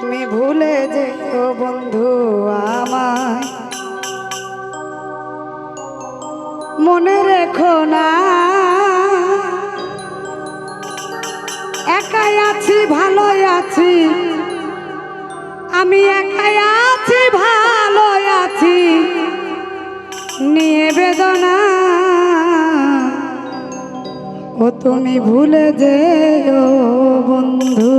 তুমি ভুলে যেও বন্ধু আমায়, মনে রেখো না একাই আছি ভালোই আছি, আমি একাই আছি ভালোই আছি নিয়ে বেদনা। ও তুমি ভুলে যেও বন্ধু।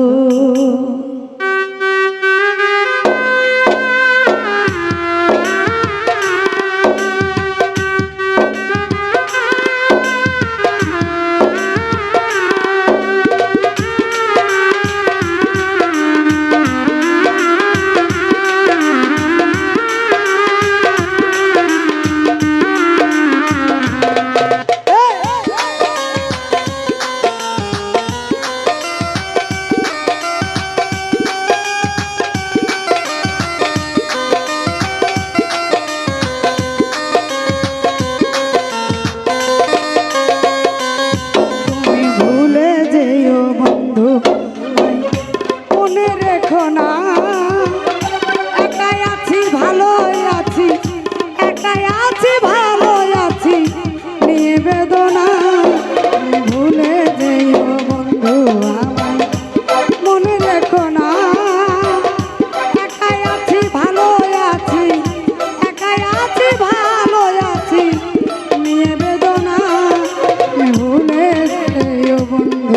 মনে রেখো না একাই আছি ভালোই আছি, একাই আছি ভালোই আছি নিয়ে বেদনা। ভুলে যেও বন্ধু আমায়, মনে রেখো না একাই আছি ভালোই আছি, একাই আছি ভালোই আছি নিয়ে বেদনা। ভুলে যেও বন্ধু।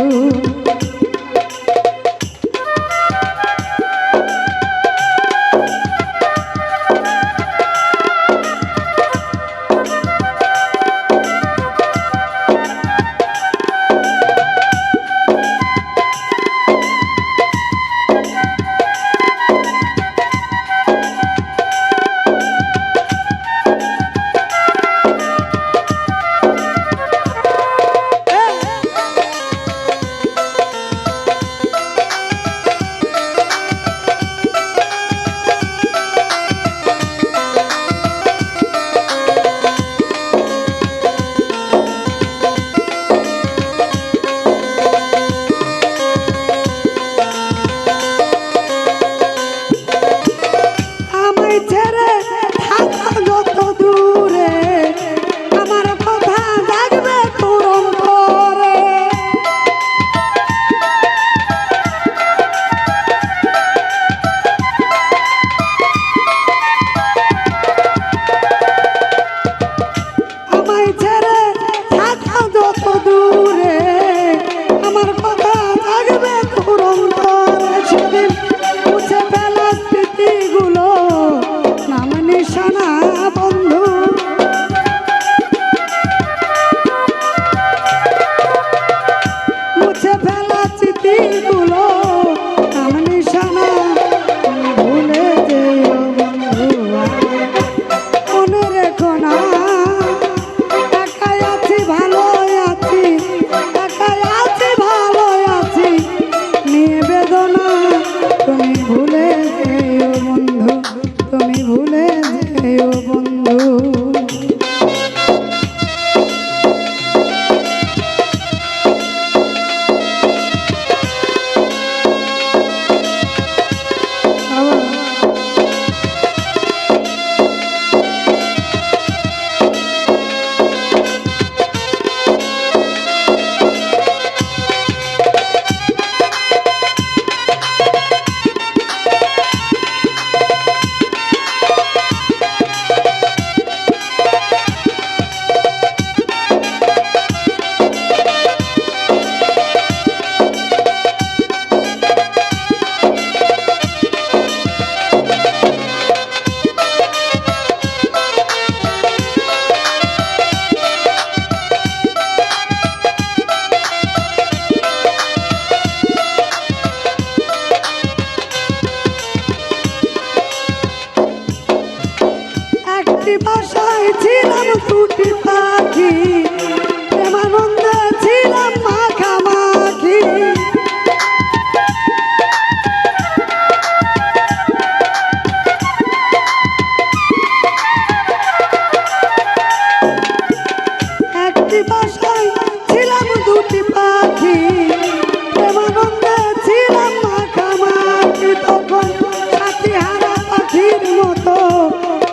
এখন সাথী হারা পাখির মতো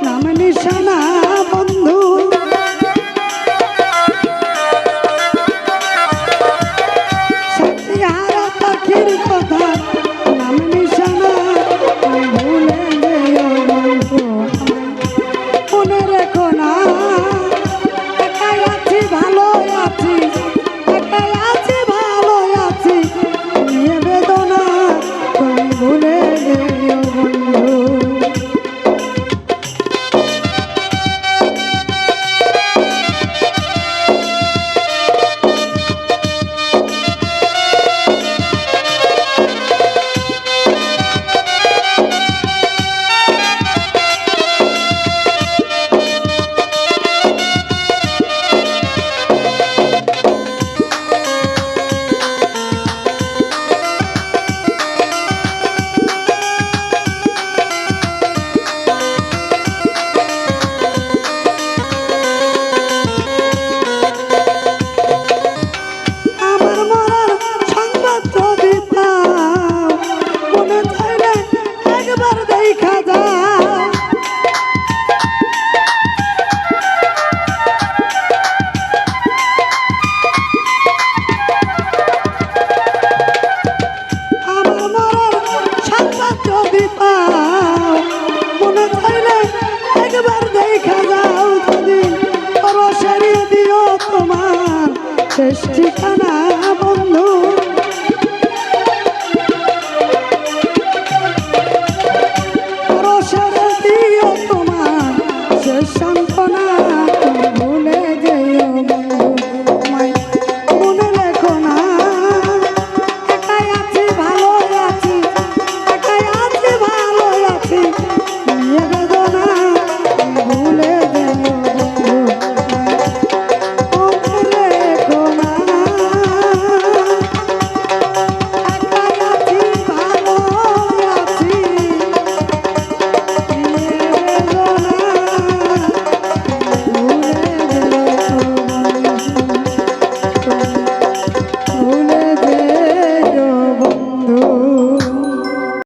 নাম নিশানা বন্ধু সাথী হারা পাখির কথা নাম নিশানা ভুলে যেও বন্ধু মনে রেখো না একাই আছি ভালো আছি একাই আছি ভালো আছি নিয়ে বেদনা তুমি ভুলে যেও বন্ধু